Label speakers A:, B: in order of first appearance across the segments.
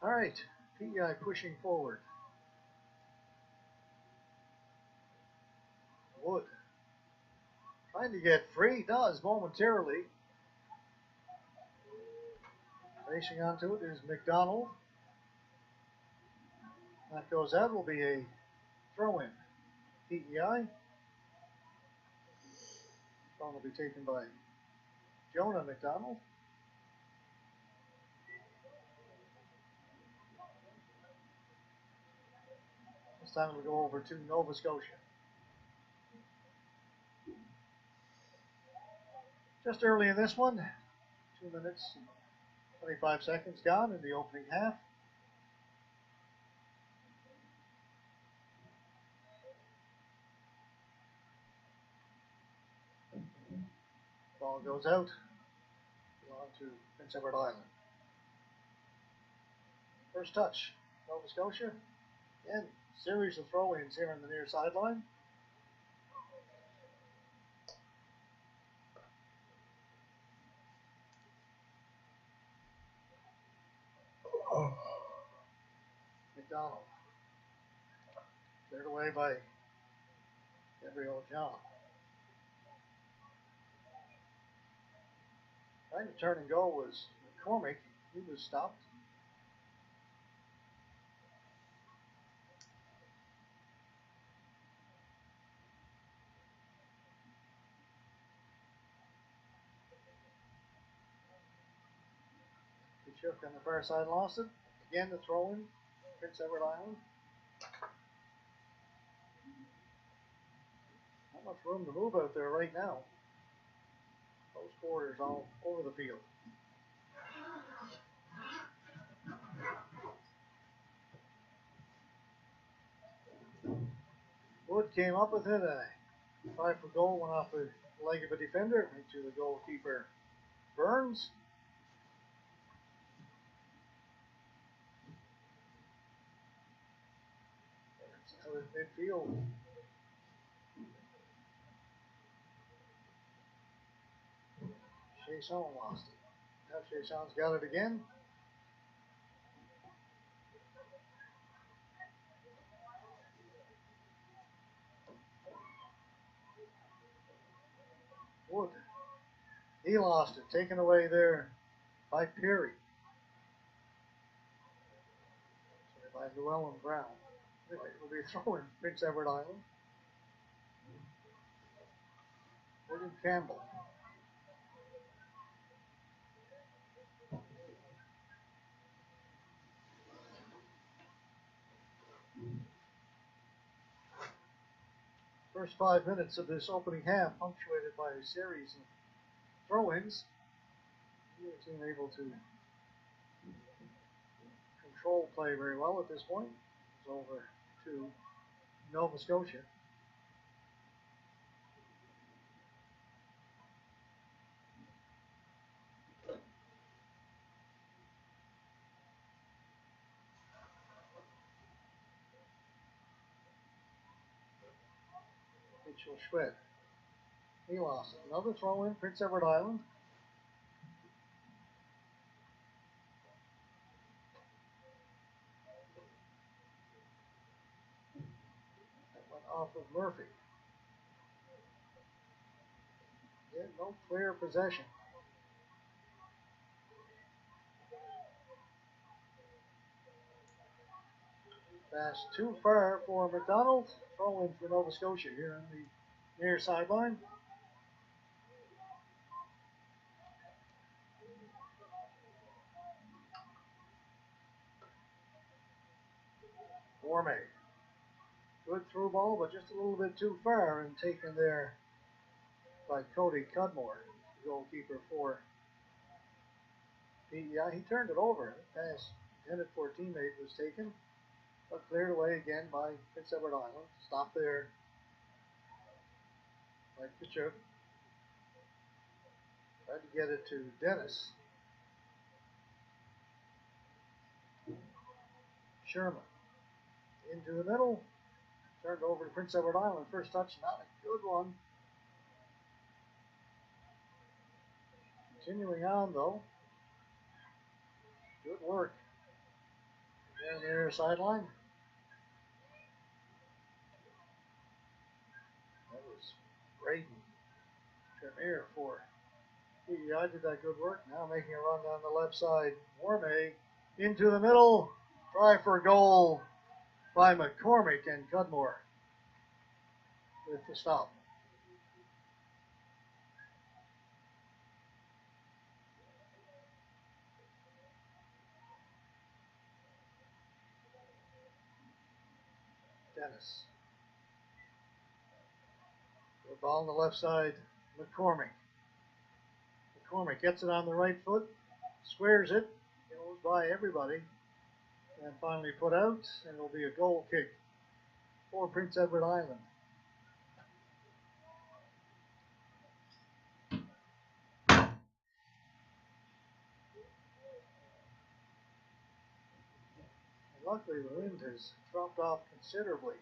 A: All right, PEI pushing forward. Wood trying to get free, does momentarily. Racing onto it is McDonald. That goes out, will be a throw-in. PEI. Throw will be taken by Jonah McDonald. This time we'll go over to Nova Scotia. Just early in this one, 2 minutes and 25 seconds gone in the opening half. Ball goes out, on to Prince Edward Island. First touch, Nova Scotia. Again, series of throw-ins here on the near sideline. McDonald. Cleared away by Gabriel John. Trying to turn and go was McCormick. He was stopped. Shook on the far side, lost it. Again, the throw in, Prince Edward Island. Not much room to move out there right now. Close quarters all over the field. Wood came up with it. A try for goal went off the leg of a defender into the goalkeeper Burns. Out of midfield. Chasson lost it. Now Chasson's got it again. Wood. He lost it. Taken away there by Perry. Sorry, by Llewellyn Brown. Anyway, it'll be throwing Prince Edward Island. William Campbell. First 5 minutes of this opening half punctuated by a series of throw-ins. Neither team able to control play very well at this point. It's over to Nova Scotia. Mitchell Schwed. He lost it. Another throw-in, Prince Edward Island. That went off of Murphy. Yeah, no clear possession. Pass too far for McDonald. Throw-in for Nova Scotia here on the near sideline. Gourmet. Good through ball, but just a little bit too far and taken there by Cody Cudmore, goalkeeper for PEI. He turned it over. The pass intended for a teammate was taken, but cleared away again by Prince Edward Island. Stopped there by Kachuk. Tried to get it to Dennis. Sherman. Into the middle. Turned over to Prince Edward Island. First touch, not a good one. Continuing on, though. Good work on the near sideline. That was Braden Tremere for PEI. Did that good work. Now making a run down the left side. Wormay into the middle. Try for a goal by McCormick, and Cudmore with the stop. Dennis. The ball on the left side. McCormick. McCormick gets it on the right foot, squares it, goes by everybody, and finally put out, and it'll be a goal kick for Prince Edward Island. And luckily, the wind has dropped off considerably.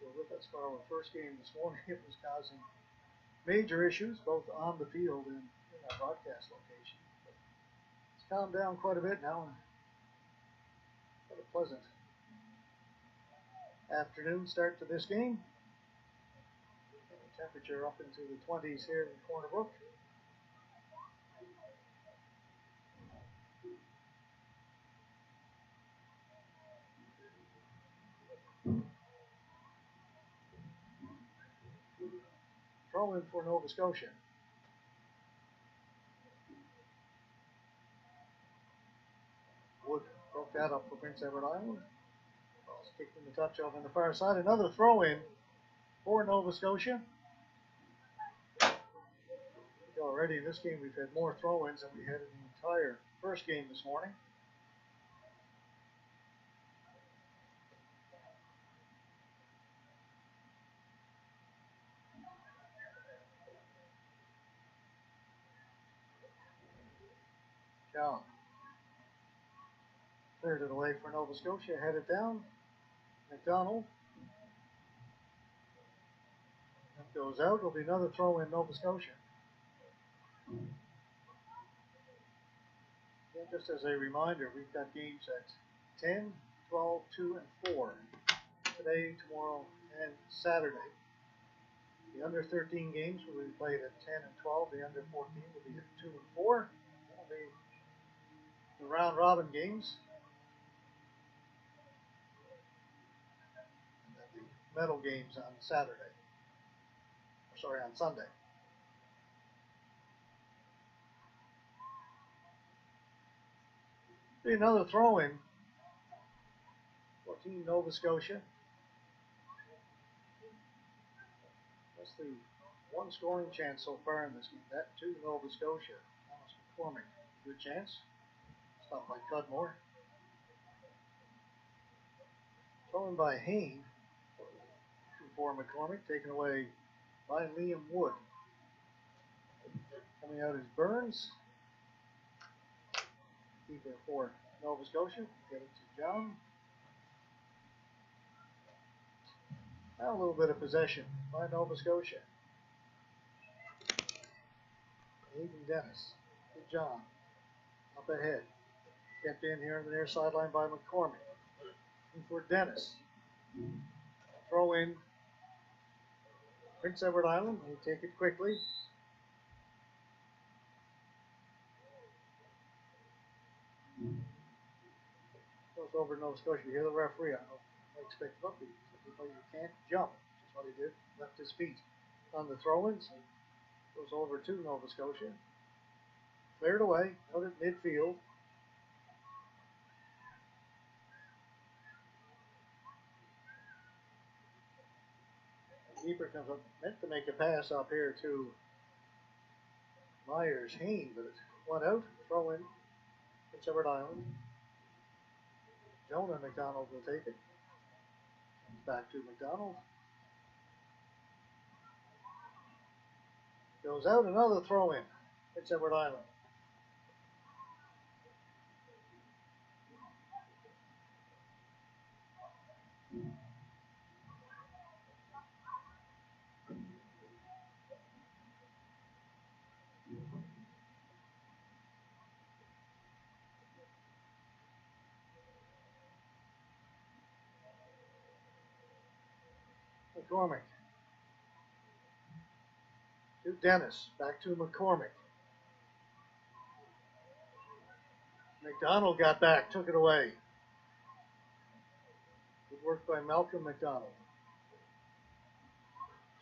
A: So with that spot on the first game this morning, it was causing major issues both on the field and in our broadcast location. But it's calmed down quite a bit now, and what a pleasant afternoon start to this game. And the temperature up into the 20s here in Corner Brook. Throw in for Nova Scotia. Wood broke that up for Prince Edward Island. Ball's kicked in the touch over on the far side. Another throw in for Nova Scotia. Already in this game we've had more throw-ins than we had in the entire first game this morning. John cleared it away for Nova Scotia, headed down. McDonald. That goes out. It'll be another throw in Nova Scotia. And just as a reminder, we've got games at 10, 12, 2, and 4 today, tomorrow, and Saturday. The under 13 games will be played at 10 and 12. The under 14 will be at 2 and 4. That'll be the round robin games. And then the medal games on Saturday. Sorry, on Sunday. Be another throw in for Team Nova Scotia. That's the one scoring chance so far in this game. That to Nova Scotia. Thomas McCormick, good chance. Stopped by Cudmore. Thrown by Hain for McCormick, taken away by Liam Wood. Coming out is Burns. Keeper for Nova Scotia. Get it to John. Now a little bit of possession by Nova Scotia. Hayden Dennis to John. Up ahead. Kept in here on the near sideline by McCormick. And for Dennis. Throw in Prince Edward Island. They take it quickly. Goes over to Nova Scotia. You hear the referee. I don't expect rugby. You can't jump, which is what he did. Left his feet on the throw-ins. Goes over to Nova Scotia. Cleared away. Out at midfield. Keeper comes up, meant to make a pass up here to Myers Hain, but it went out. Throw in. Prince Edward Island. Jonah McDonald will take it. Back to McDonald. Goes out, another throw in. Prince Edward Island. McCormick. To Dennis. Back to McCormick. McDonald got back, took it away. Good work by Malcolm McDonald.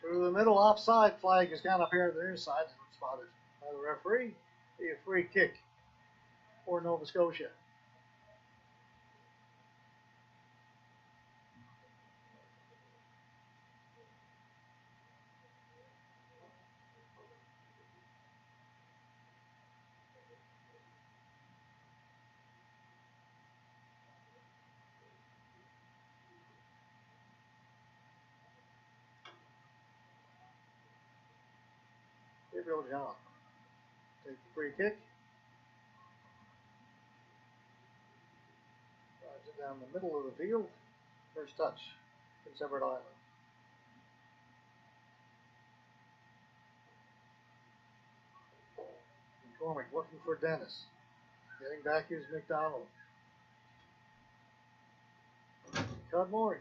A: Through the middle, offside flag has gone up here on the near side, spotted by the referee. Be a free kick for Nova Scotia. Gabriel John. Take the free kick. Drives it down the middle of the field. First touch. Prince Edward Island. McCormick looking for Dennis. Getting back is McDonald. Cudmore.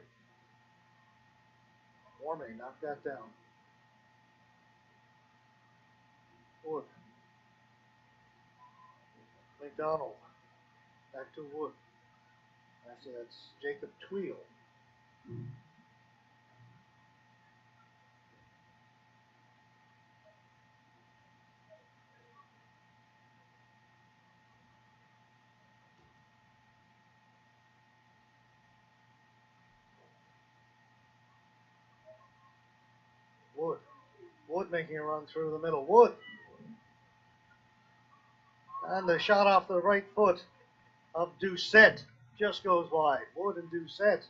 A: Warming knocked that down. Wood. McDonald. Back to Wood. Actually, that's Jacob Tweel. Wood. Wood making a run through the middle. Wood. And the shot off the right foot of Doucette just goes wide. Wood and Doucette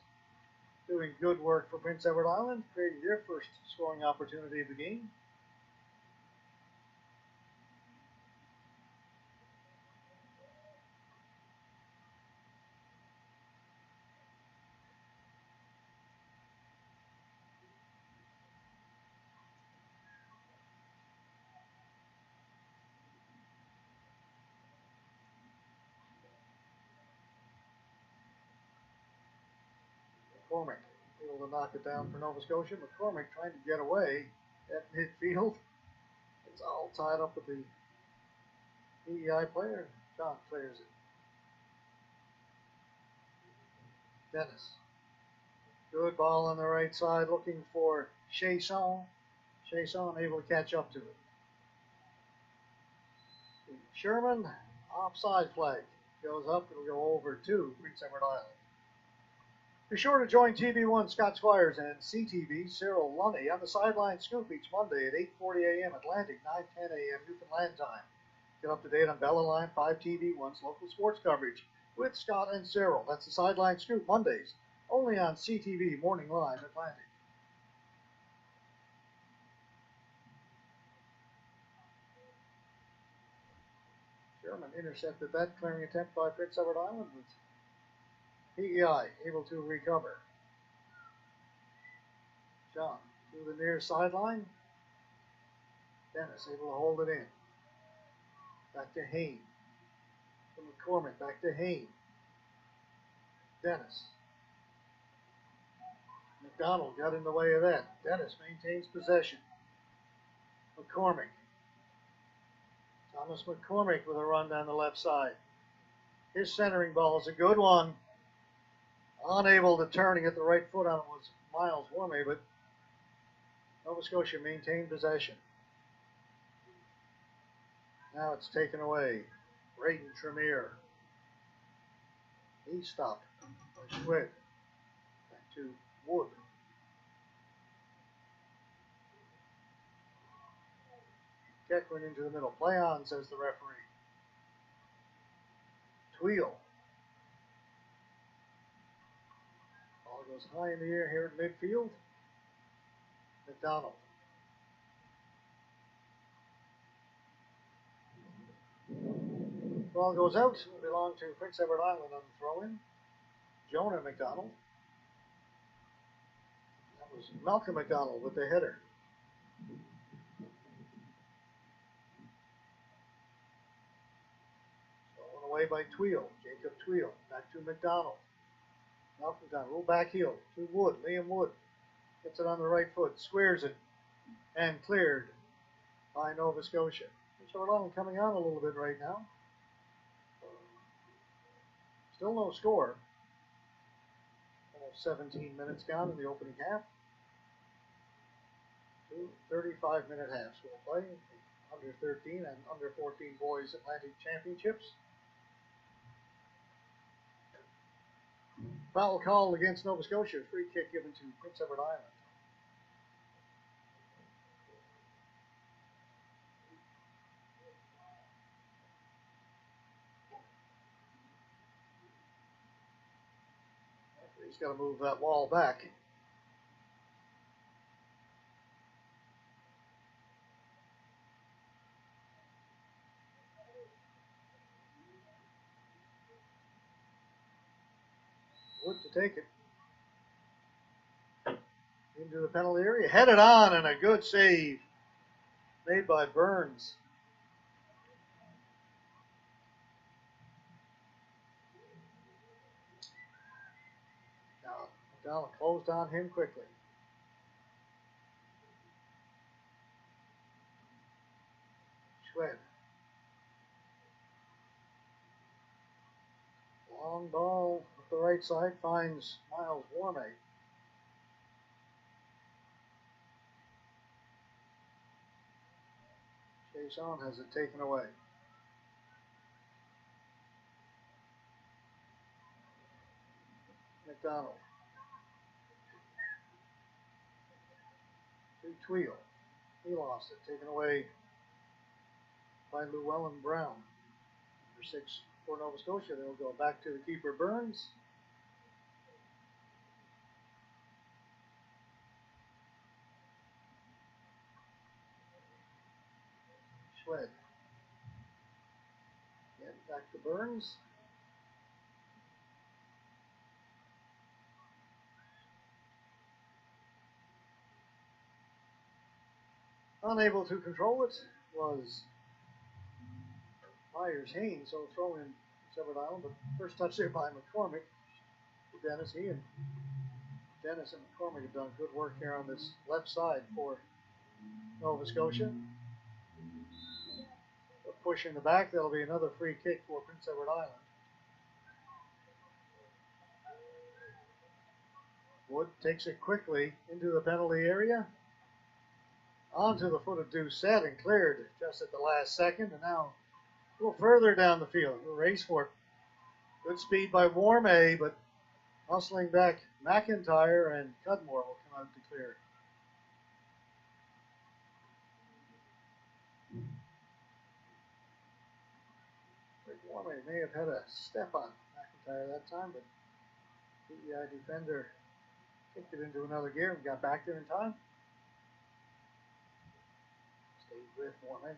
A: doing good work for Prince Edward Island, creating their first scoring opportunity of the game. McCormick able to knock it down for Nova Scotia. McCormick trying to get away at midfield. It's all tied up with the PEI player. John clears it. Dennis. Good ball on the right side looking for Chasson. Chasson able to catch up to it. Sherman, offside flag. Goes up, it'll go over to Prince Edward Island. Be sure to join TV1 Scott Squires and CTV Cyril Lunny on the Sideline Scoop each Monday at 8:40 a.m. Atlantic, 9:10 a.m. Newfoundland time. Get up to date on Bella Line 5 TV1's local sports coverage with Scott and Cyril. That's the Sideline Scoop Mondays, only on CTV Morning Live Atlantic. Sherman intercepted that clearing attempt by Prince Edward Island with PEI able to recover. John to the near sideline. Dennis able to hold it in. Back to Hain. To McCormick. Back to Hain. Dennis. McDonald got in the way of that. Dennis maintains possession. McCormick. Thomas McCormick with a run down the left side. His centering ball is a good one. Unable to turn and get the right foot on it was Miles Wormey, but Nova Scotia maintained possession. Now it's taken away. Braden Tremere. He stopped by Schwid. Back to Wood. Keck went into the middle. Play on, says the referee. Tweel. Ball goes high in the air here at midfield. McDonald. Ball goes out. It will belong to Prince Edward Island on the throw-in. Jonah McDonald. That was Malcolm McDonald with the header. Stolen away by Tweel. Jacob Tweel. Back to McDonald. Malcolm McDonald. Roll back heel to Wood. Liam Wood. Gets it on the right foot, squares it, and cleared by Nova Scotia. Rhode Island coming on a little bit right now. Still no score. Almost 17 minutes gone in the opening half. 2 35-minute halves will play. Under 13 and under 14 boys Atlantic Championships. Foul called against Nova Scotia. Free kick given to Prince Edward Island. He's got to move that wall back. Wood to take it. Into the penalty area. Headed on and a good save made by Burns. Down closed on him quickly. Schwed. Long ball up the right side finds Miles Warmay. Jason has it taken away. McDonald. To Tweel. He lost it. Taken away by Llewellyn Brown. Number 6 for Nova Scotia. They'll go back to the keeper, Burns. Schwed. Again, back to Burns. Unable to control it was Myers-Haynes, so throw in Edward Island, but first touch there by McCormick. Dennis, he and Dennis and McCormick have done good work here on this left side for Nova Scotia. A push in the back, that'll be another free kick for Prince Edward Island. Wood takes it quickly into the penalty area. Onto the foot of Doucette and cleared just at the last second, and now a little further down the field. A race for it. Good speed by Warmay, but hustling back McIntyre and Cudmore will come out to clear. Warmay may have had a step on McIntyre that time, but PEI defender kicked it into another gear and got back there in time. Stayed with Warmay.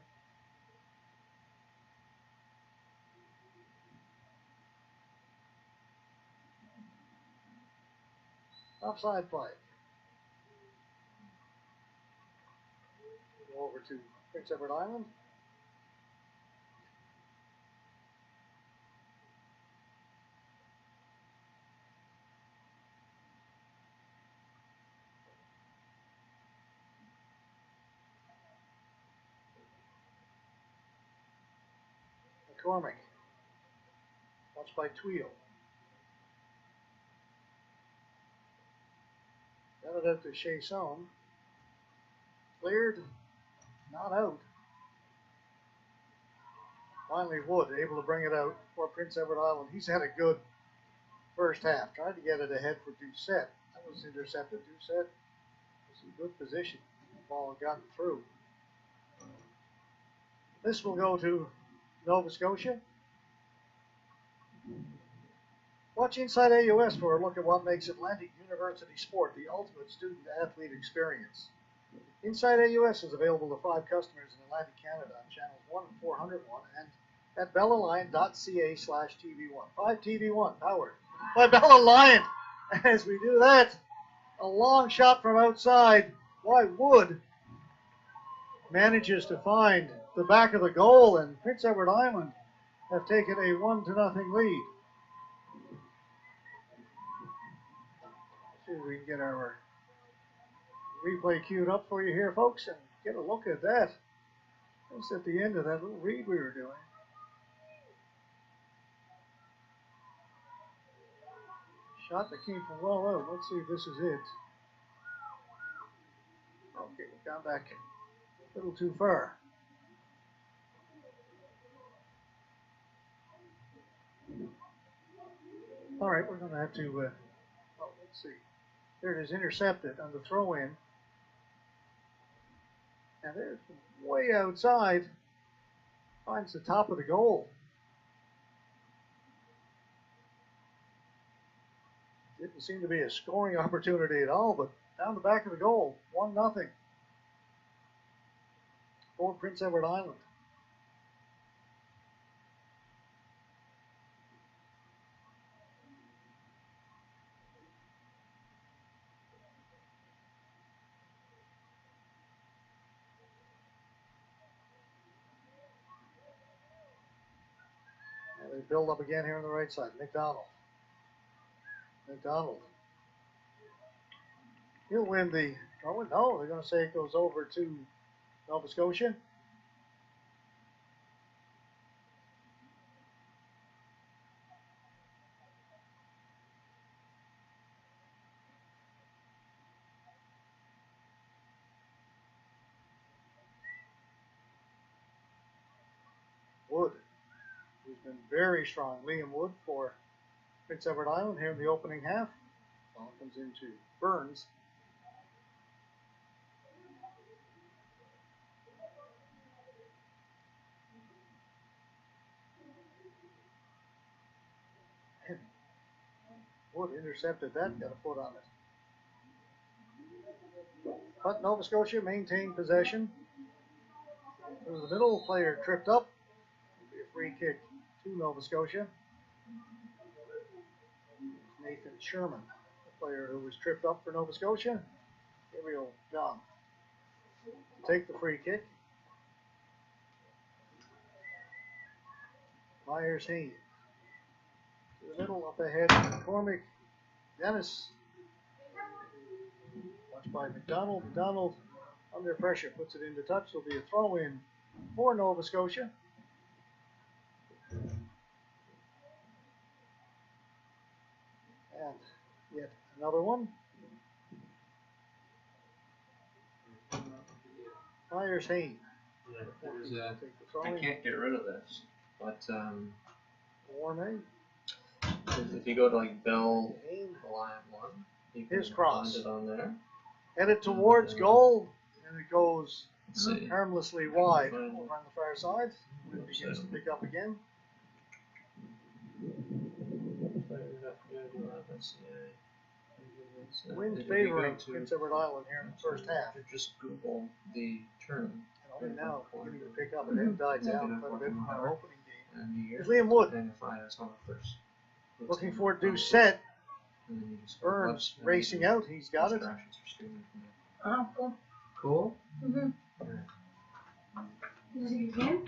A: Offside play. Go over to Prince Edward Island. McCormick. Watched by Tweel. Got it out to Chasson. Cleared. Not out. Finally Wood able to bring it out for Prince Edward Island. He's had a good first half. Tried to get it ahead for Doucette. That was intercepted. Doucette was in good position. The ball had gotten through. This will go to Nova Scotia. Watch Inside AUS for a look at what makes Atlantic University sport the ultimate student-athlete experience. Inside AUS is available to 5 customers in Atlantic Canada on channels 1 and 401 and at bellaline.ca/TV1. 5TV1 powered by Bella Lion. As we do that, a long shot from outside. Why Wood manages to find the back of the goal, and Prince Edward Island have taken a 1-0 lead. See if we can get our replay queued up for you here, folks, and get a look at that. That's at the end of that little read we were doing. Shot that came from well out. Let's see if this is it. Okay, we got back a little too far. All right, we're going to have to, let's see. There it is, intercepted on the throw-in. And there's way outside. Finds the top of the goal. Didn't seem to be a scoring opportunity at all, but down the back of the goal, 1-0 for Prince Edward Island. And they build up again here on the right side. McDonald. He'll win the throw. No, they're going to say it goes over to Nova Scotia. Wood, who's been very strong. Liam Wood for Prince Edward Island here in the opening half. Ball comes into Burns. And Wood intercepted that, got a foot on it. But Nova Scotia maintained possession. Through the middle, player tripped up. It'll be a free kick to Nova Scotia. Nathan Sherman, the player who was tripped up for Nova Scotia. Gabriel John to take the free kick. Myers Haynes to the middle, up ahead, McCormick. Dennis, watched by McDonald. McDonald under pressure puts it into touch. There'll be a throw in for Nova Scotia. And yet another one. Myers Haynes.
B: Yeah, I can't get rid of this, but
A: Warme.
B: if you go to like Bell Line 1, you can
A: His cross.
B: find it on there.
A: Headed towards goal, and it goes
B: Let's see.
A: harmlessly wide over on the far side. Wind begins to pick up again. Wind favoring Prince Edward Island here in the first half.
B: Just Google the term.
A: And only now beginning to pick up, and it died down quite a bit from our opening game.
B: And
A: Here's Liam Wood
B: identify as on the first.
A: looking for Doucette.
B: And then you just go
A: Burns
B: left,
A: racing out. He's got it.
B: instructions for students from
C: Oh, cool.
B: there. Cool?
C: Mm-hmm.
B: Yeah.
C: Is it again?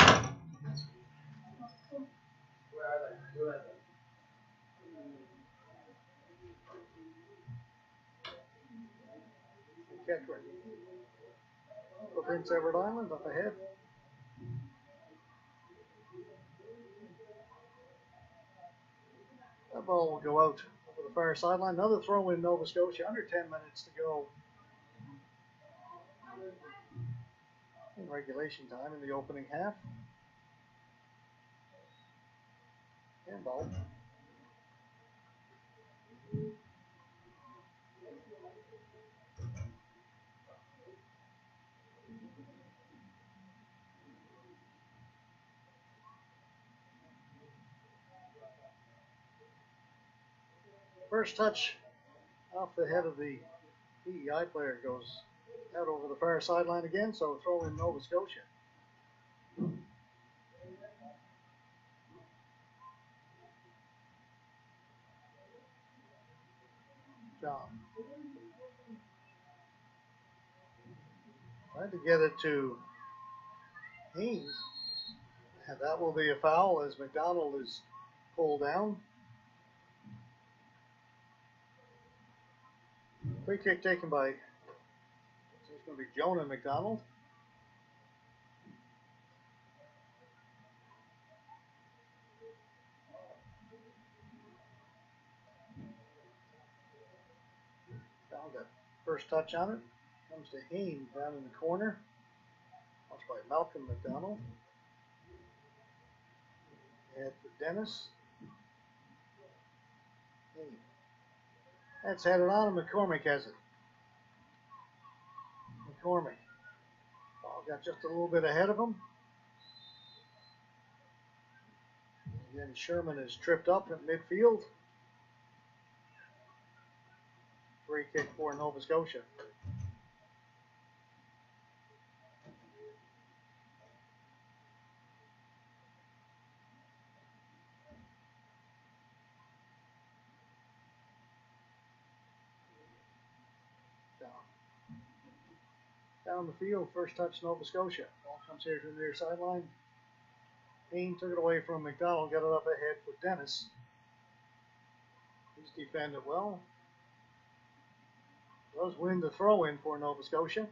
A: Catch ready. For Prince Edward Island up ahead. That ball will go out over the far sideline. Another throw in Nova Scotia. Under 10 minutes to go in regulation time in the opening half. Handball. First touch off the head of the PEI player goes out over the far sideline again, so throw in Nova Scotia. John. Trying to get it to Haynes. And that will be a foul as McDonald is pulled down. Free kick taken by going to be Jonah McDonald. Found that first touch on it. Comes to Hain down in the corner. Watched by Malcolm McDonald. And for Dennis. Hain. That's headed on. McCormick has it. McCormick. Ball got just a little bit ahead of him. And then Sherman is tripped up at midfield. Free kick for Nova Scotia. Down the field, first touch Nova Scotia. Ball comes here to the near sideline. Hain took it away from McDonald, got it up ahead for Dennis. He's defended well. Does win the throw in for Nova Scotia.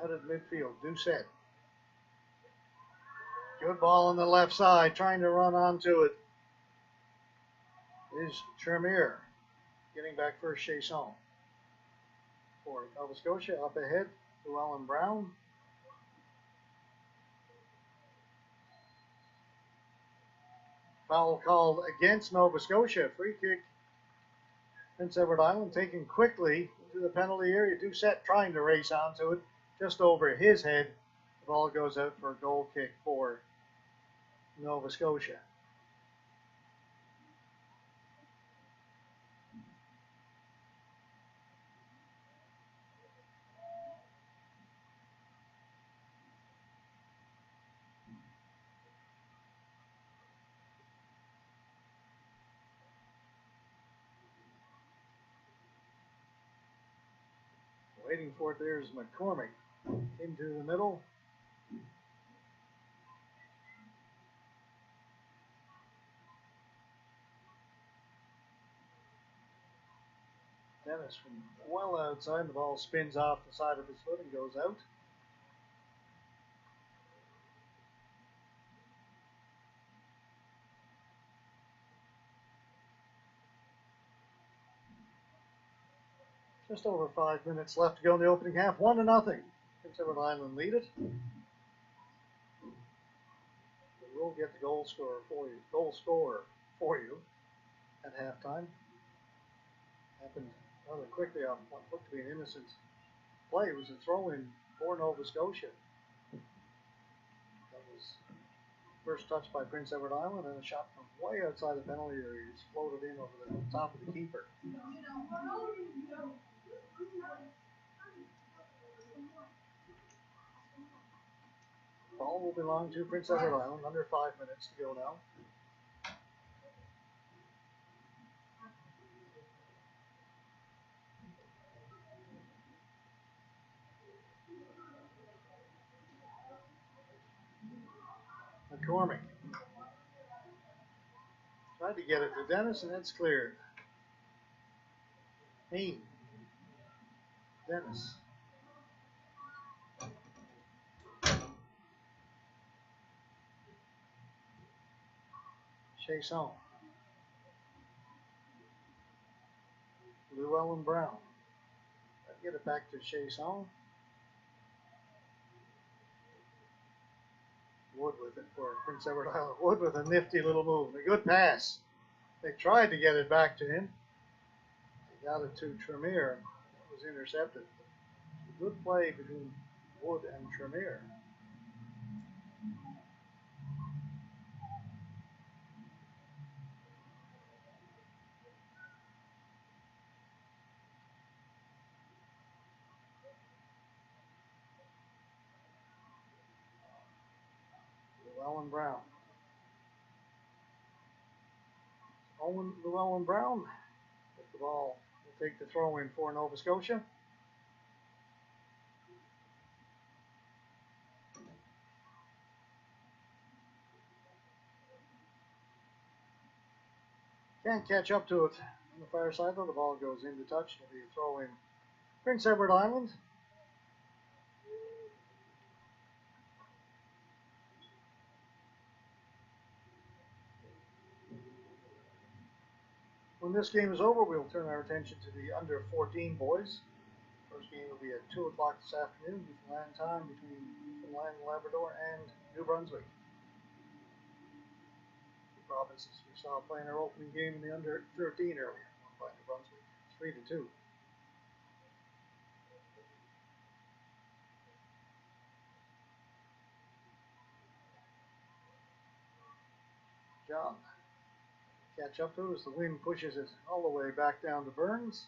A: Out at midfield, Doucette. Good ball on the left side, trying to run onto it is Tremere. Getting back first, Chasson. For Nova Scotia, up ahead, Llewellyn Brown. Foul called against Nova Scotia. Free kick. Prince Edward Island taken quickly to the penalty area. Doucette trying to race onto it. Just over his head. The ball goes out for a goal kick for Nova Scotia. Waiting for it there is McCormick. Into the middle. Dennis from well outside. The ball spins off the side of his foot and goes out. Just over 5 minutes left to go in the opening half. 1-0. Prince Edward Island lead it. We'll get the goal scorer for you at halftime. Happened rather quickly off what looked to be an innocent play. It was a throw-in for Nova Scotia. That was first touch by Prince Edward Island and a shot from way outside the penalty area. It's floated in over the top of the keeper. Ball will belong to Prince Edward Island. Under 5 minutes to go now. McCormick tried to get it to Dennis, and that's cleared. Hain. Dennis. Chasson. Llewellyn Brown. Get it back to Chasson. Wood with it for Prince Edward Island. Wood with a nifty little move. A good pass. They tried to get it back to him. They got it to Tremere. It was intercepted. A good play between Wood and Tremere. Llewellyn Brown. Owen Llewellyn Brown with the ball. Will take the throw in for Nova Scotia. Can't catch up to it on the far side though. The ball goes into touch. It'll be a throw in Prince Edward Island. When this game is over, we'll turn our attention to the under 14 boys. First game will be at 2 o'clock this afternoon, Newfoundland time, between Newfoundland, Labrador, and New Brunswick. The provinces we saw playing our opening game in the under 13 earlier, won by New Brunswick, 3-2. John, catch up to it as the wind pushes it all the way back down to Burns.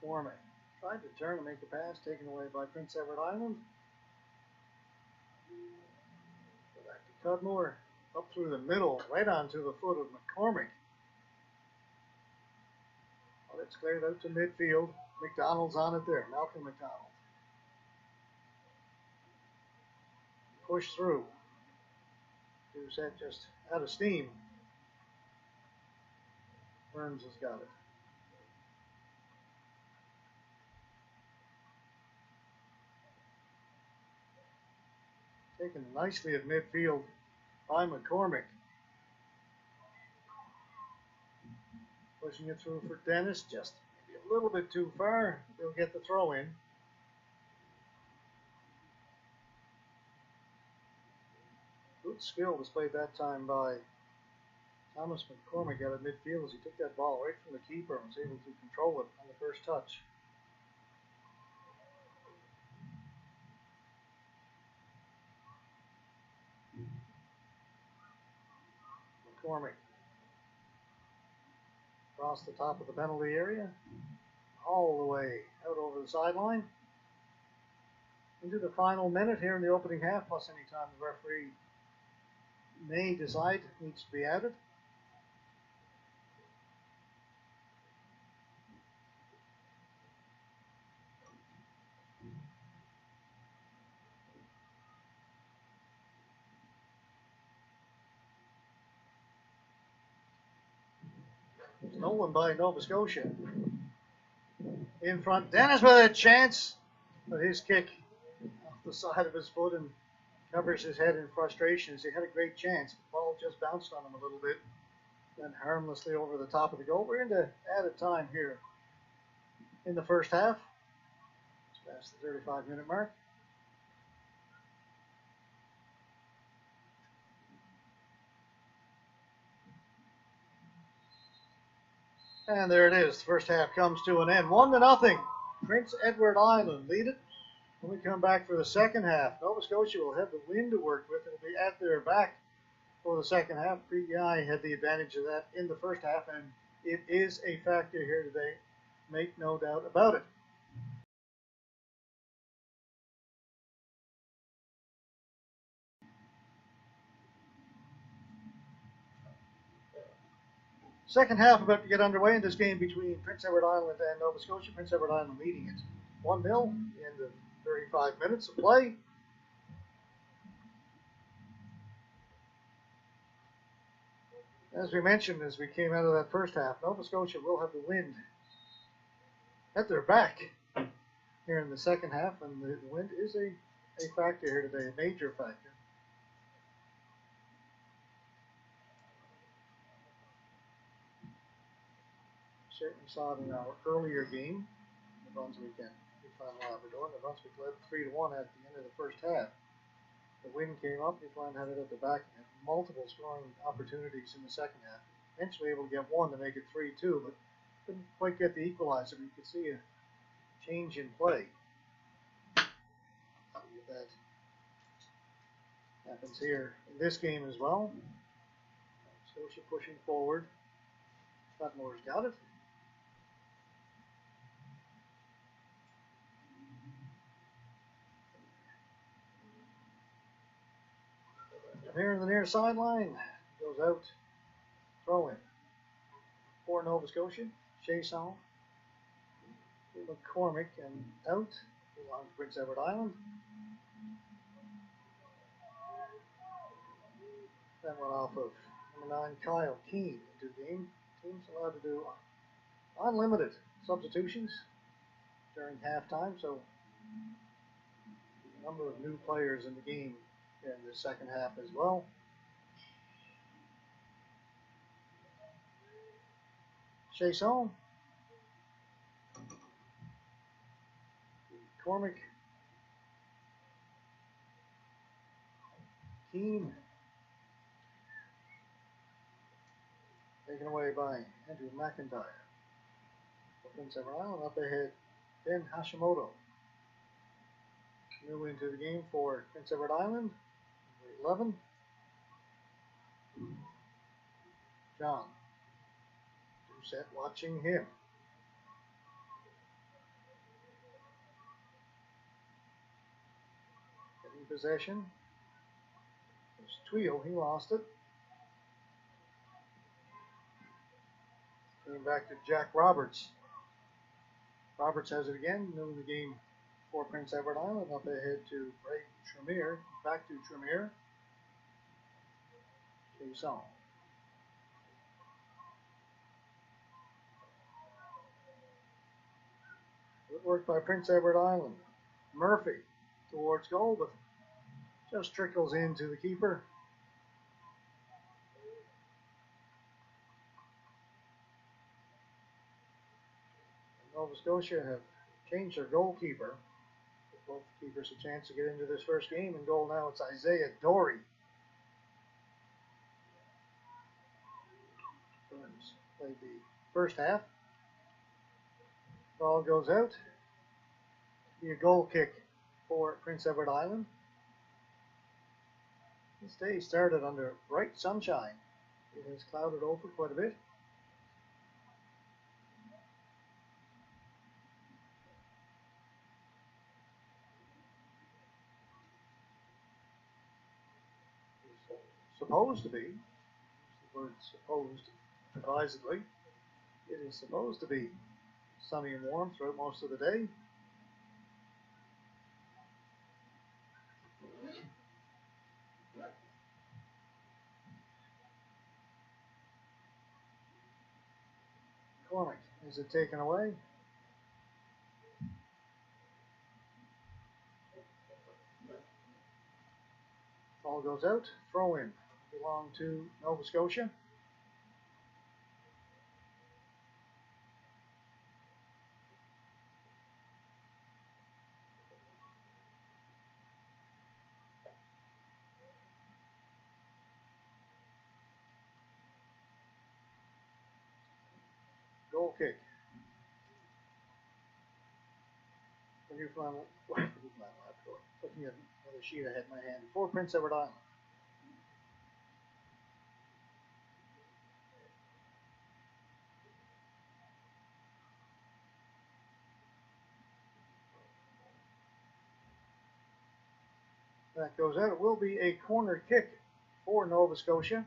A: Foreman tried to turn and make a pass, taken away by Prince Edward Island. Go back to Cudmore, up through the middle, right onto the foot of McCormick. Well, it's cleared out to midfield. McDonald's on it there, Malcolm McDonald. Push through. Doucette just out of steam. Burns has got it. Taken nicely at midfield by McCormick. Pushing it through for Dennis, just maybe a little bit too far. He'll get the throw in. Good skill displayed that time by Thomas McCormick out of midfield as he took that ball right from the keeper and was able to control it on the first touch. McCormick across the top of the penalty area, all the way out over the sideline. Into the final minute here in the opening half, plus any time the referee may decide needs to be added. Stolen by Nova Scotia. In front, Dennis with a chance, but his kick off the side of his foot and covers his head in frustration as he had a great chance. The ball just bounced on him a little bit, then harmlessly over the top of the goal. We're into added time here in the first half. It's past the 35-minute mark. And there it is. The first half comes to an end. 1-0. Prince Edward Island lead it. When we come back for the second half, Nova Scotia will have the wind to work with. It'll be at their back for the second half. PEI had the advantage of that in the first half, and it is a factor here today. Make no doubt about it. Second half about to get underway in this game between Prince Edward Island and Nova Scotia. Prince Edward Island leading it 1-0 in the 35 minutes of play. As we mentioned as we came out of that first half, Nova Scotia will have the wind at their back here in the second half, and the wind is a factor here today, a major factor. Certainly saw it in our earlier game, the Brunswick and Newfoundland Labrador. The Brunswick led 3-1 at the end of the first half. The wind came up, Newfoundland had it at the back and had multiple scoring opportunities in the second half. Eventually able to get one to make it 3-2, but couldn't quite get the equalizer. You could see a change in play. With that Happens here in this game as well. Scotia pushing forward. Cutmore's got it. Here in the near sideline. Goes out. Throw in. For Nova Scotia. Chason. McCormick and out. Belongs to Prince Edward Island. That went off of number 9, Kyle Keane into the game. Team's allowed to do unlimited substitutions during halftime, so a number of new players in the game in the second half as well. Chason. McCormick. Keane. Taken away by Andrew McIntyre. For Prince Edward Island, up ahead, Ben Hashimoto. New into the game for Prince Edward Island, 11. John. Doucette watching him. Getting possession. There's Tweel, he lost it. Came back to Jack Roberts. Roberts has it again, new in the game for Prince Edward Island, up ahead to Ray Tremere, back to Tremere. Chason. Good work by Prince Edward Island. Murphy towards goal, but just trickles into the keeper. Nova Scotia have changed their goalkeeper. Both keepers a chance to get into this first game. In goal now, it's Isaiah Dory. Burns played the first half. Ball goes out. Be a goal kick for Prince Edward Island. This day started under bright sunshine. It has clouded over quite a bit. It's supposed to be, the word supposed advisedly, it is supposed to be sunny and warm throughout most of the day. McCormick, is it taken away? Ball goes out, throw in, belong to Nova Scotia. Goal kick. Looking at another sheet I had in my hand for Prince Edward Island. That goes out. It will be a corner kick for Nova Scotia.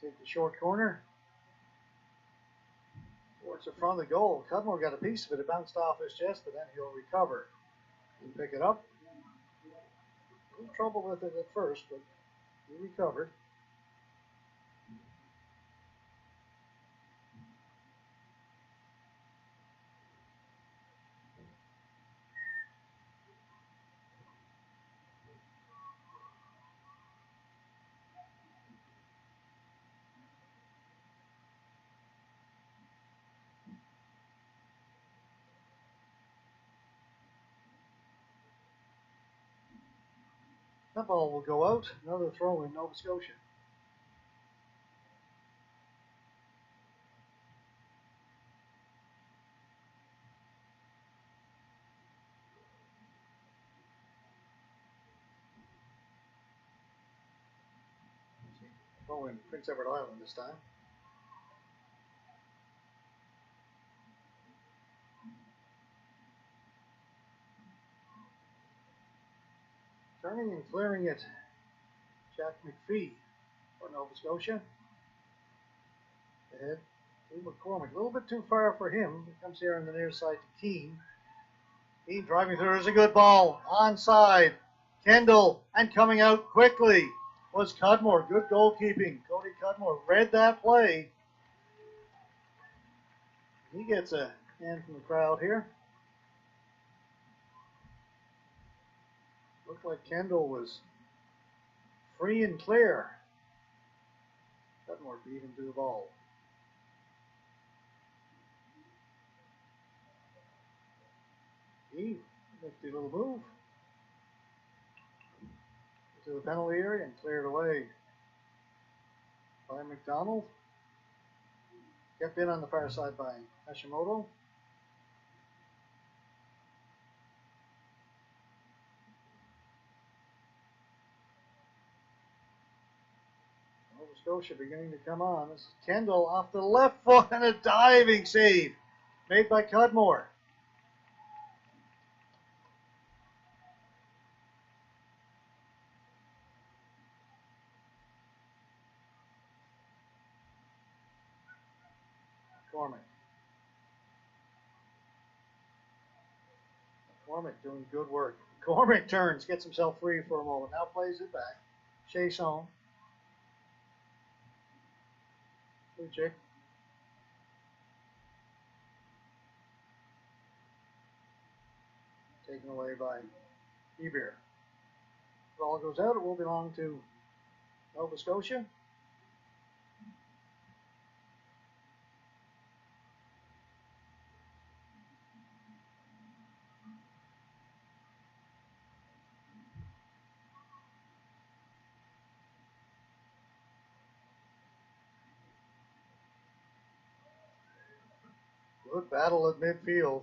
A: Take the short corner. Towards the front of the goal. Cudmore got a piece of it. It bounced off his chest, but then he'll recover and pick it up. A little trouble with it at first, but he recovered. That ball will go out. Another throw in Nova Scotia. Throw in Prince Edward Island this time. Turning and clearing it, Jack McPhee for Nova Scotia. Ahead to McCormick. A little bit too far for him. He comes here on the near side to Keane. Keane driving through. There's a good ball. Onside. Kendall. And coming out quickly was Cudmore. Good goalkeeping. Cody Cudmore read that play. He gets a hand from the crowd here. Looked like Kendall was free and clear. Cudmore beat him to the ball. He nifty little move to the penalty area and cleared away by McDonald. Kept in on the far side by Hashimoto. Nova Scotia beginning to come on. This is Kendall off the left foot and a diving save made by Cudmore. McCormick doing good work. McCormick turns, gets himself free for a moment. Now plays it back. Chasson. Lucic. Taken away by Eber. Ball goes out. It will belong to Nova Scotia. Good battle at midfield.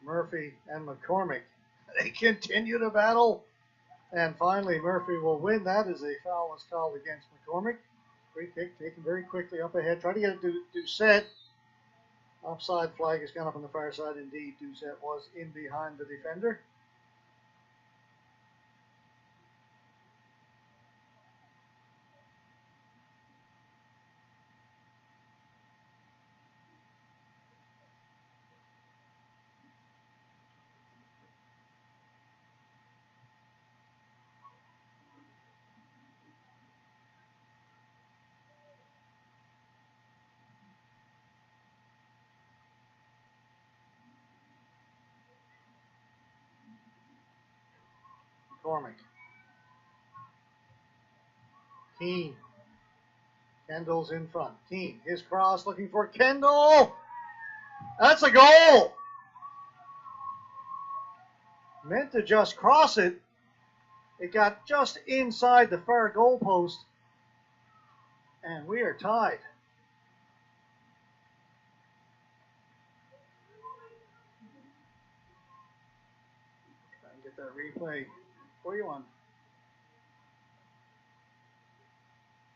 A: Murphy and McCormick. They continue to battle. And finally, Murphy will win that as a foul is called against McCormick. Free kick taken very quickly up ahead. Try to get it to Doucette. Offside flag has gone up on the far side. Indeed, Doucette was in behind the defender. McCormick. Keane. Kendall's in front. Keane, his cross looking for Kendall. That's a goal. Meant to just cross it. It got just inside the far goal post. And we are tied. Try and get that replay for you on.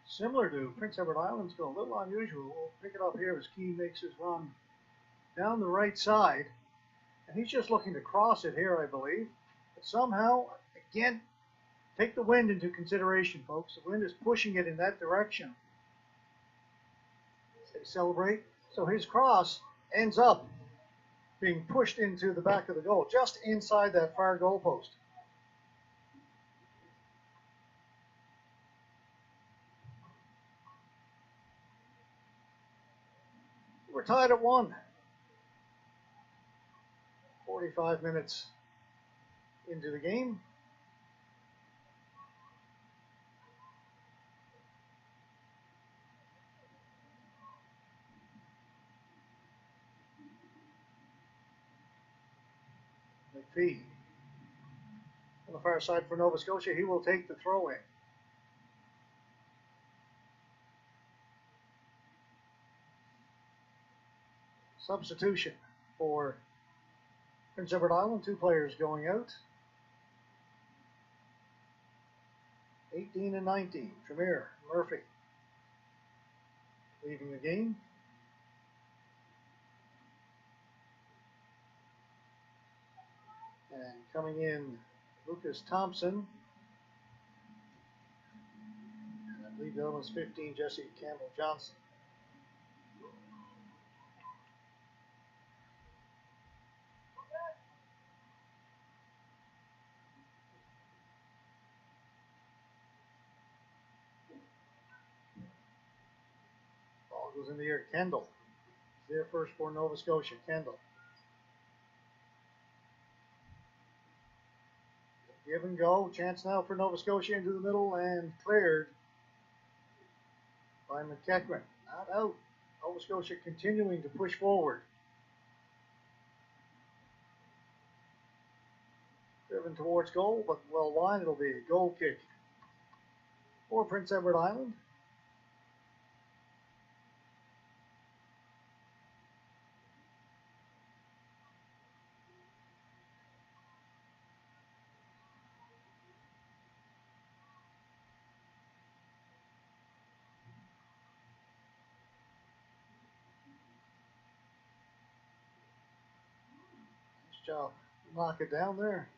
A: Similar to Prince Edward Island's goal, a little unusual. We'll pick it up here as Keane makes his run down the right side. And he's just looking to cross it here, I believe. But somehow, again, take the wind into consideration, folks. The wind is pushing it in that direction. They celebrate. So his cross ends up being pushed into the back of the goal, just inside that far goal post. We're tied at 1. 45 minutes into the game. McPhee. the far side for Nova Scotia. He will take the throw in. Substitution for Prince Edward Island. 2 players going out. 18 and 19. Tremere Murphy leaving the game. And coming in, Lucas Thompson. And I believe that was 15, Jesse Campbell Johnson. Ball goes in the air. Kendall. There first for Nova Scotia. Kendall. Give and go. Chance now for Nova Scotia into the middle and cleared by McEachran. Not out. Nova Scotia continuing to push forward. Driven towards goal, but well wide. It'll be a goal kick for Prince Edward Island. Nice job. Knock it down there.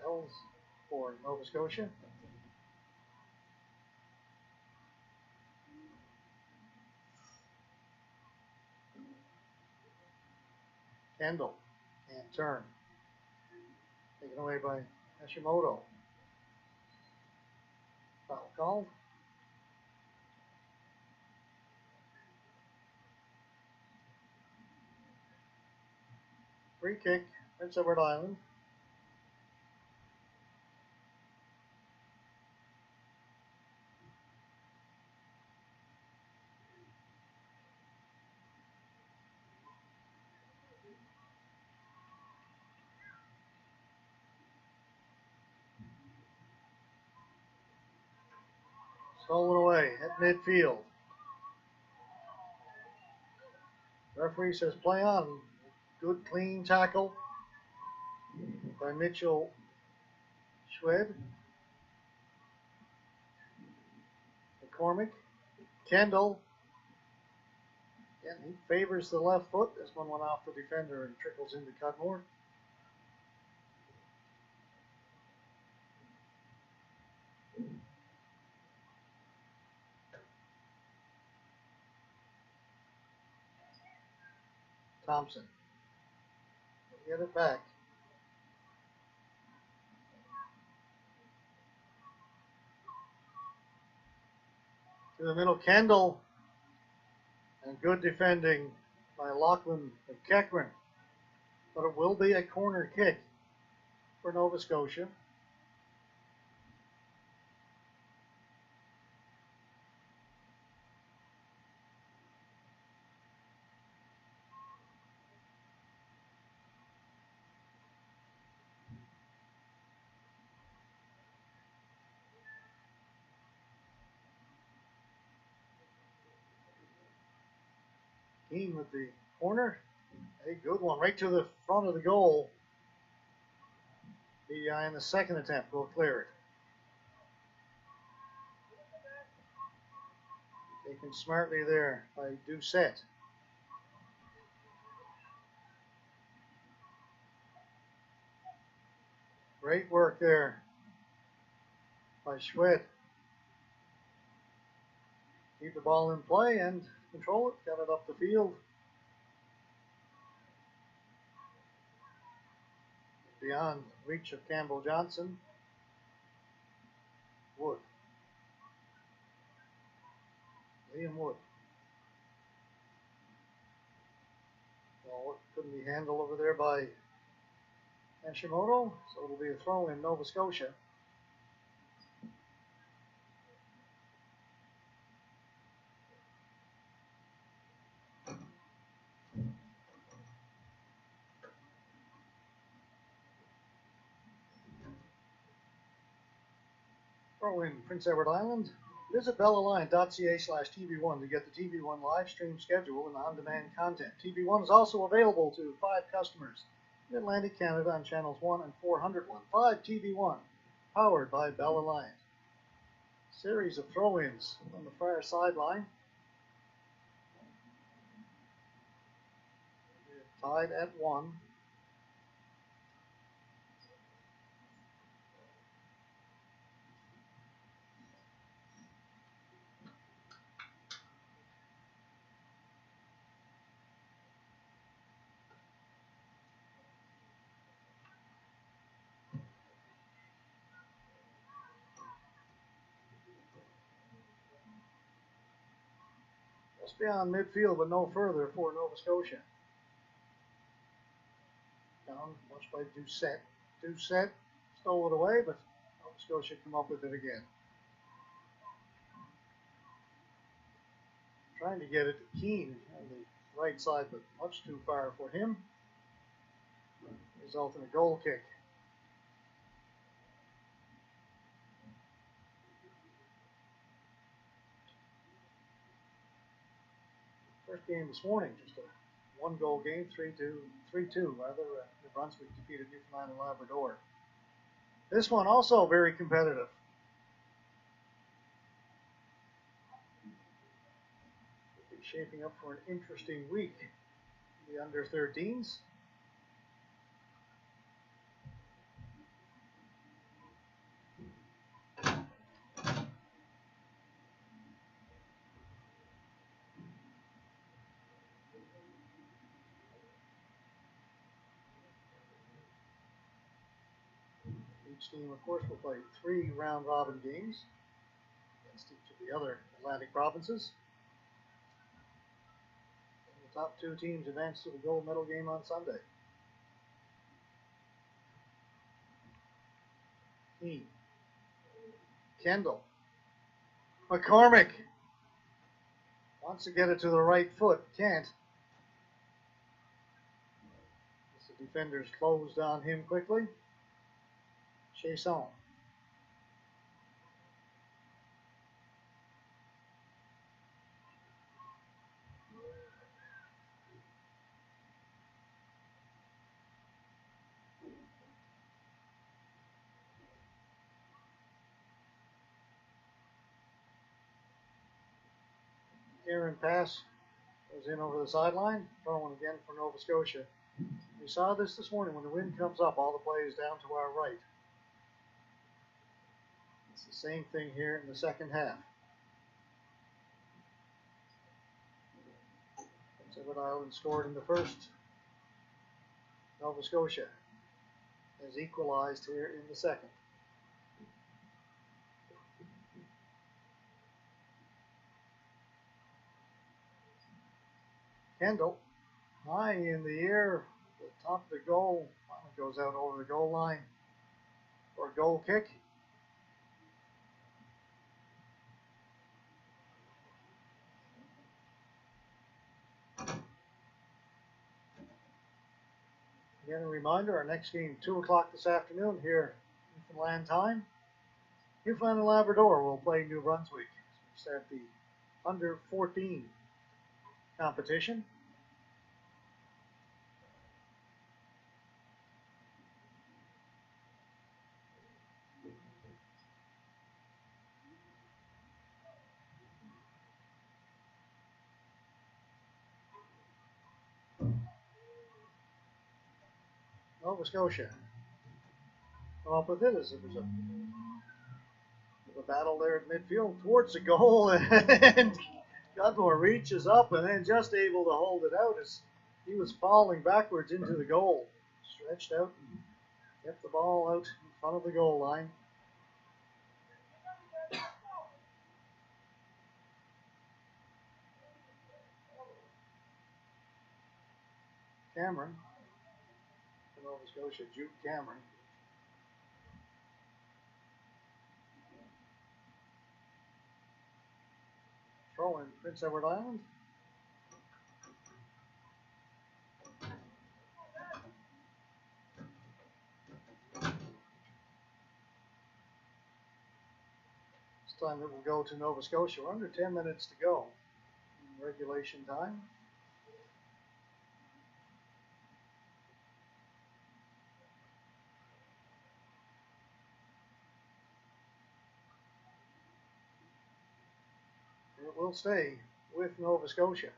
A: L's for Nova Scotia. Kendall can't turn. Taken away by Hashimoto. Foul called. Free kick, Prince Edward Island. Stolen away at midfield. Referee says play on. Good clean tackle by Mitchell Schwed. McCormick. Kendall. Again, he favors the left foot. This one went off the defender and trickles into Cudmore. Thompson. Get it back. To the middle, Kendall. And good defending by Lachlan McEachran. But it will be a corner kick for Nova Scotia. Keane with the corner. A good one right to the front of the goal. PEI in the second attempt will clear it. Taken smartly there by Doucette. Great work there by Schwed. Keep the ball in play and control it. Got it up the field. Beyond reach of Campbell Johnson. Wood. Liam Wood. Well, it couldn't be handled over there by Hashimoto, so it'll be a throw in Nova Scotia. Throw in Prince Edward Island. Visit bellaline.ca/TV1 to get the TV1 live stream schedule and on-demand content. TV1 is also available to 5 customers in Atlantic Canada on channels 1 and 401. 5 TV1, powered by Bell Alliance. Series of throw-ins on the far sideline. We're tied at 1. Just beyond midfield, but no further for Nova Scotia. Down, much by Doucette. Doucette stole it away, but Nova Scotia come up with it again. Trying to get it to Keane on the right side, but much too far for him. Result in a goal kick. First game this morning, just a 1-goal game, 3-2 rather. New Brunswick defeated Newfoundland and Labrador. This one also very competitive. Will be shaping up for an interesting week. The under-13s. Each team, of course, will play 3 round-robin games against each of the other Atlantic provinces. And the top 2 teams advance to the gold medal game on Sunday. Keane. Kendall. McCormick wants to get it to the right foot, can't. As the defenders closed on him quickly. Chasson. Aaron pass goes in over the sideline. Throwing again for Nova Scotia. We saw this morning when the wind comes up, all the plays down to our right. It's the same thing here in the second half. Prince Edward Island scored in the first. Nova Scotia has equalized here in the second. Kendall, high in the air, the top of the goal, goes out over the goal line for a goal kick. Again, a reminder, our next game, 2 o'clock this afternoon here, Newfoundland time. Newfoundland and Labrador will play New Brunswick. We start the under 14 competition. Nova Scotia come up with it as it was a battle there at midfield towards the goal, and Gudmore reaches up and then just able to hold it out as he was falling backwards into the goal. Stretched out and kept the ball out in front of the goal line. Cameron, Nova Scotia, Jude Cameron. Throw in Prince Edward Island. time it will go to Nova Scotia. We're under 10 minutes to go in regulation time. It will stay with Nova Scotia.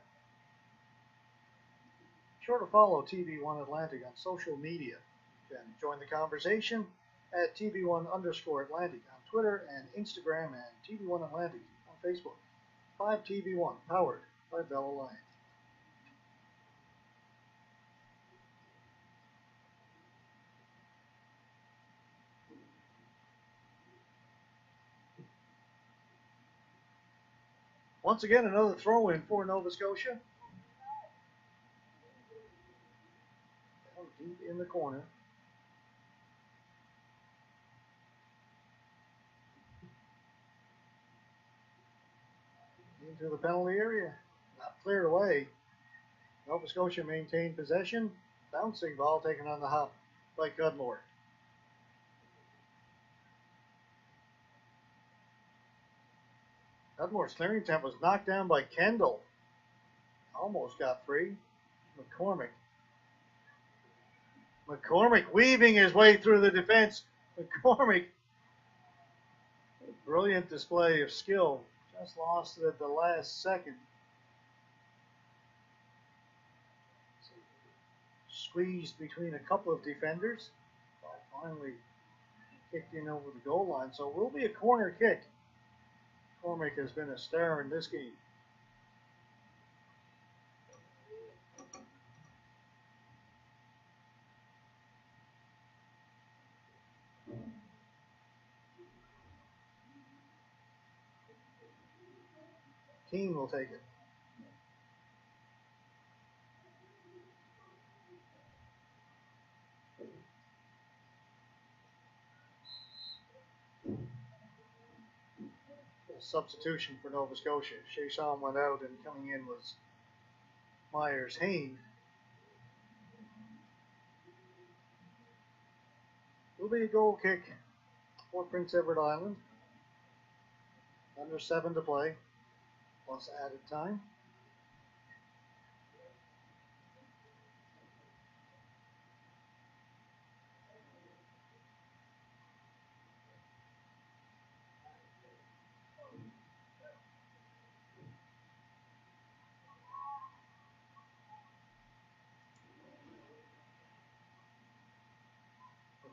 A: Sure to follow TV1 Atlantic on social media. You can join the conversation at TV1_Atlantic on Twitter and Instagram, and TV1 Atlantic on Facebook. 5TV1, powered by Bell Alliance. Once again, another throw-in for Nova Scotia. Down deep in the corner. Into the penalty area. Not cleared away. Nova Scotia maintained possession. Bouncing ball taken on the hop by Cudmore. Cudmore's clearing attempt was knocked down by Kendall. Almost got free. McCormick weaving his way through the defense. McCormick, a brilliant display of skill. Just lost it at the last second. Squeezed between a couple of defenders. Ball finally kicked in over the goal line. So it will be a corner kick. McCormick has been a star in this game. Keane will take it. A substitution for Nova Scotia. Chasson went out, and coming in was Myers-Hayne. Will be a goal kick for Prince Edward Island. Under 7 to play, plus added time.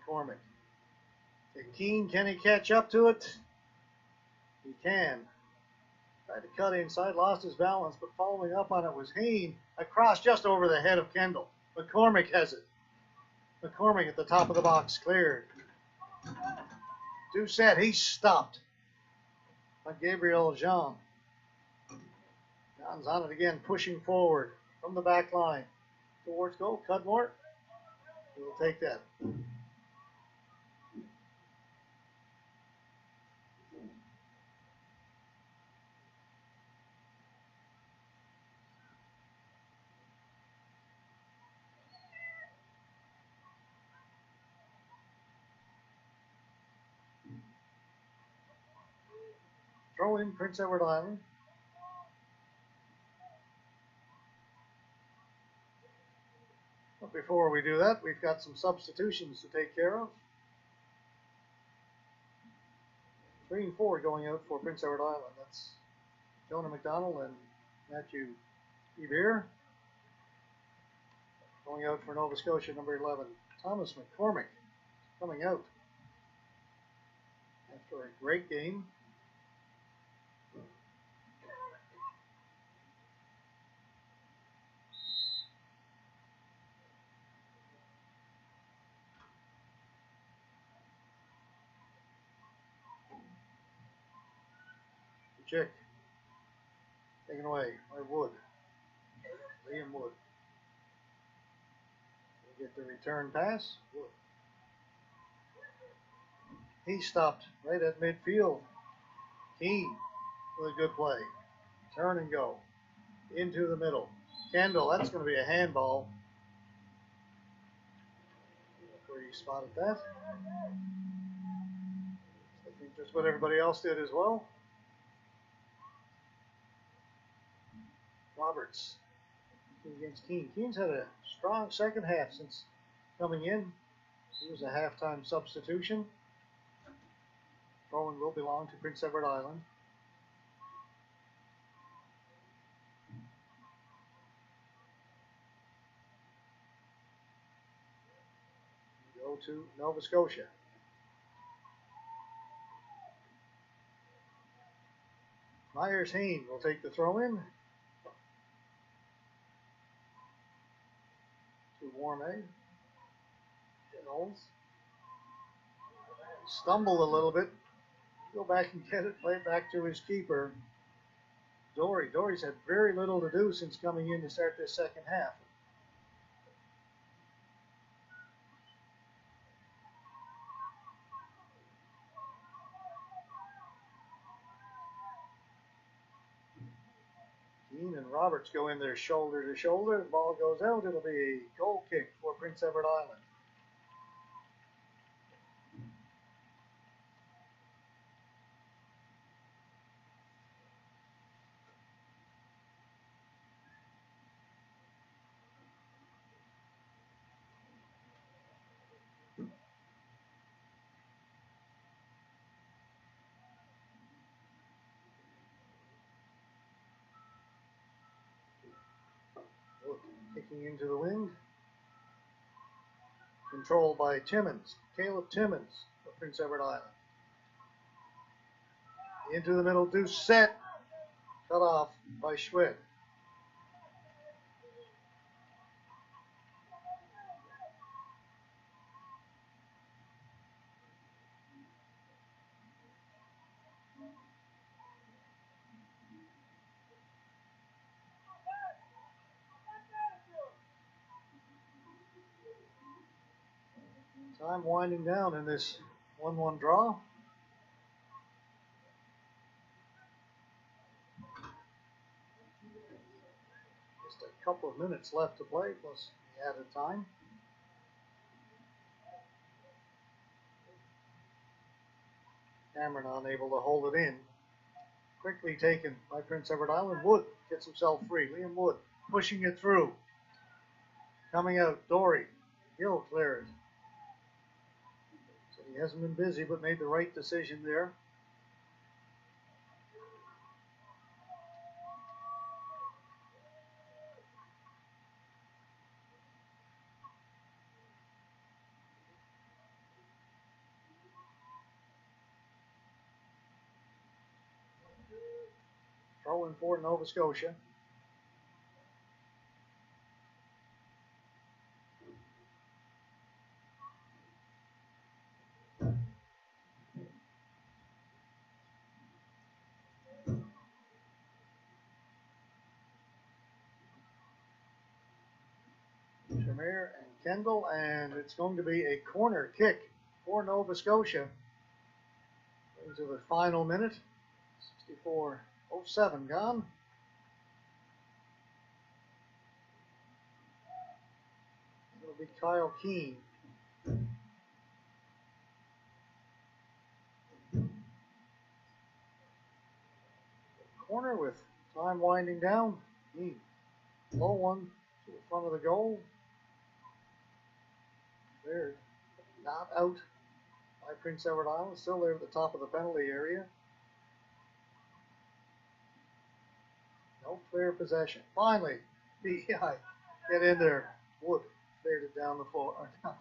A: McCormick. Keane, can he catch up to it? He can. Tried to cut inside, lost his balance, but following up on it was Hayne. Across just over the head of Kendall. McCormick has it. McCormick at the top of the box, cleared. Doucette, he's stopped by Gabriel Jean. John's on it again, pushing forward from the back line. Towards goal, Cudmore. He will take that. Throw in Prince Edward Island. But before we do that, we've got some substitutions to take care of. 3 and 4 going out for Prince Edward Island. That's Jonah McDonald and Matthew Evere. Going out for Nova Scotia, number 11, Thomas McCormick, coming out after a great game. Chick. Taken away by Wood. Liam Wood. We'll get the return pass. Wood. He stopped right at midfield. Keane with a good play. Turn and go. Into the middle. Kendall, that's going to be a handball. Where you spotted that. I think just what everybody else did as well. Roberts against Keene. Keene's had a strong second half since coming in. He was a halftime substitution. Throw-in will belong to Prince Edward Island. Go to Nova Scotia. Myers-Hayne will take the throw-in. To Warme. Hills. Stumbled a little bit. Go back and get it. Play it back to his keeper. Dory. Dory's had very little to do since coming in to start this second half. Keene and Roberts go in there shoulder to shoulder. The ball goes out. It'll be a goal kick for Prince Edward Island. Kicking into the wind. Controlled by Timmins. Caleb Timmins of Prince Edward Island. Into the middle, Doucette. Cut off by Schwed. Time winding down in this 1-1 draw. Just a couple of minutes left to play, plus the added time. Cameron unable to hold it in. Quickly taken by Prince Edward Island. Wood gets himself free. Liam Wood pushing it through. Coming out, Dory. Hill clears. So he hasn't been busy, but made the right decision there. Throw in for Nova Scotia. Shamir and Kendall, and it's going to be a corner kick for Nova Scotia. Into the final minute. 64:07 gone. It'll be Kyle Keene. Corner with time winding down. Keene. Low one to the front of the goal. There. Not out by Prince Edward Island. Still there at the top of the penalty area. No clear possession. Finally, PEI get in there. Wood cleared it down the floor, or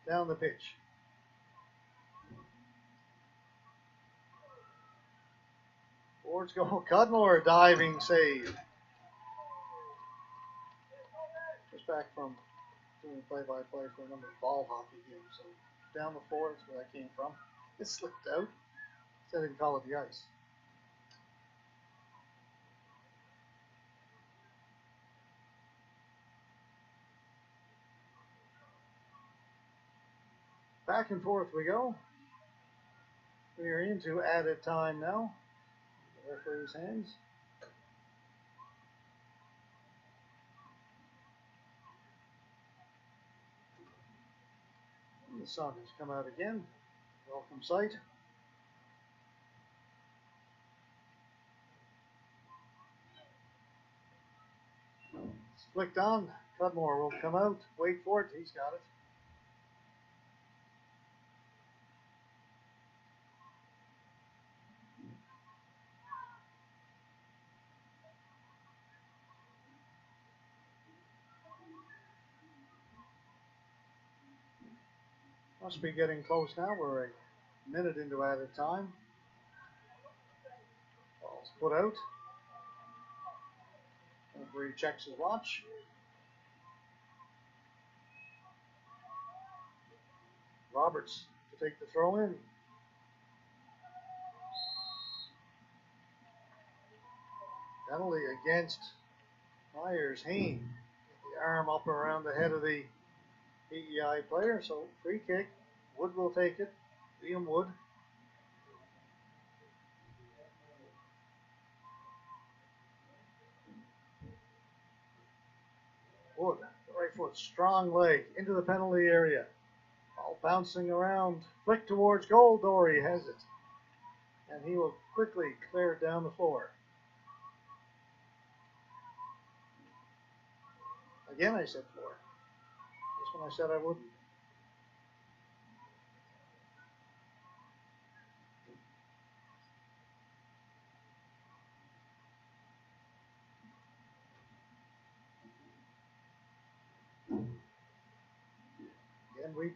A: down the pitch. Forwards go. Cudmore diving save. Just back from doing play-by-play for a number of ball hockey games. So down the floor is where that came from. It slipped out. So I didn't call it the ice. Back and forth we go. We are into added time now. The referee's hands. And the sun has come out again. Welcome sight. Flicked on. Cudmore will come out. Wait for it. He's got it. Must be getting close now. We're a minute into added time. Ball's put out. Referee checks his watch. Roberts to take the throw in. Penalty against Myers. Hayne. The arm up around the head of the PEI player. So free kick. Wood will take it. Liam Wood. Wood, the right foot, strong leg into the penalty area. Ball bouncing around. Flick towards goal. Dory has it. And he will quickly clear it down the floor. Again, I said floor. This one I said I wouldn't. Again, we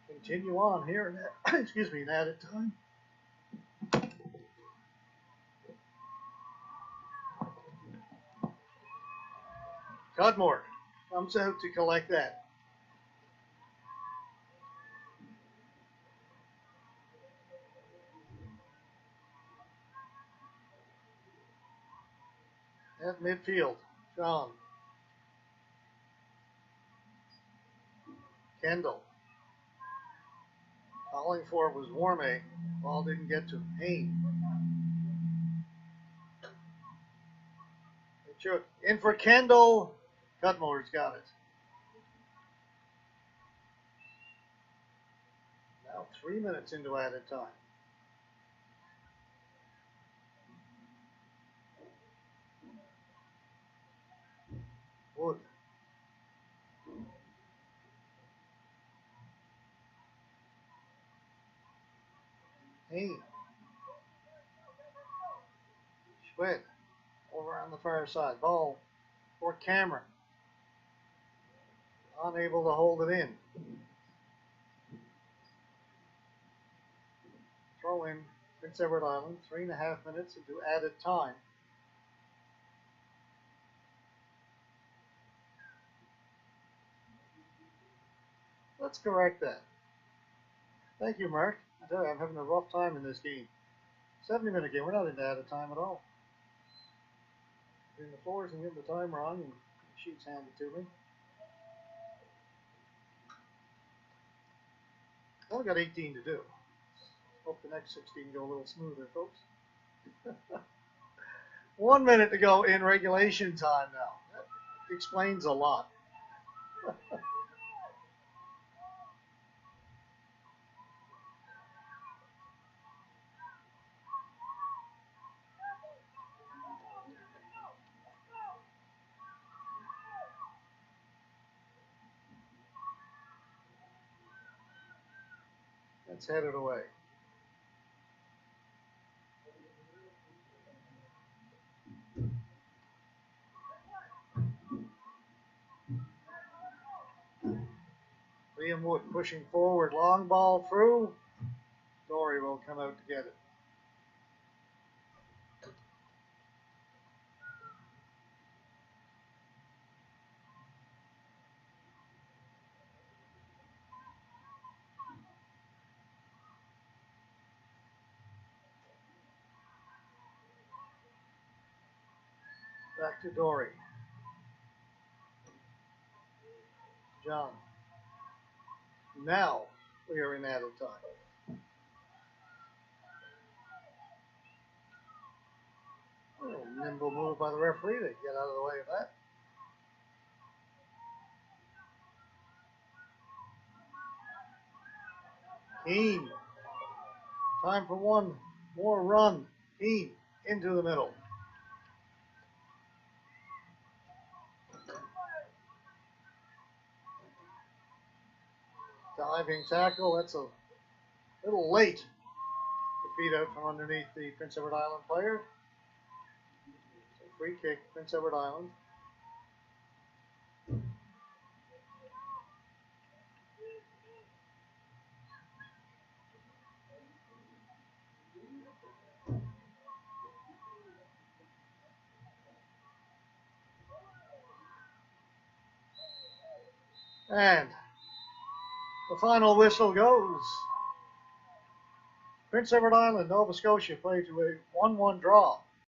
A: continue on here in that, excuse me, in added time. Cudmore comes out to collect that. At midfield, John. Kendall. Calling for it was Warme. Ball didn't get to Hayne. In for Kendall. Cudmore's got it. Now 3 minutes into added time. Wood. Hayne. Schwed. Over on the far side. Ball for Cameron. Unable to hold it in. Throw in Prince Edward Island. 3.5 minutes into added time. Let's correct that. Thank you, Mark. I tell you, I'm having a rough time in this game. 70-minute game. We're not into added time at all. Doing the floors and getting the time wrong, and the sheet's handed to me. Only got 18 to do. Hope the next 16 go a little smoother, folks. 1 minute to go in regulation time now. That explains a lot. It's headed away. Liam Wood pushing forward, long ball through. Dory will come out to get it. Back to Dory. John. Now we are in added time. A little nimble move by the referee to get out of the way of that. Keane. Time for one more run. Keane into the middle. Diving tackle. That's a little late to feed out from underneath the Prince Edward Island player. So free kick, Prince Edward Island. And the final whistle goes. Prince Edward Island, Nova Scotia play to a 1-1 draw.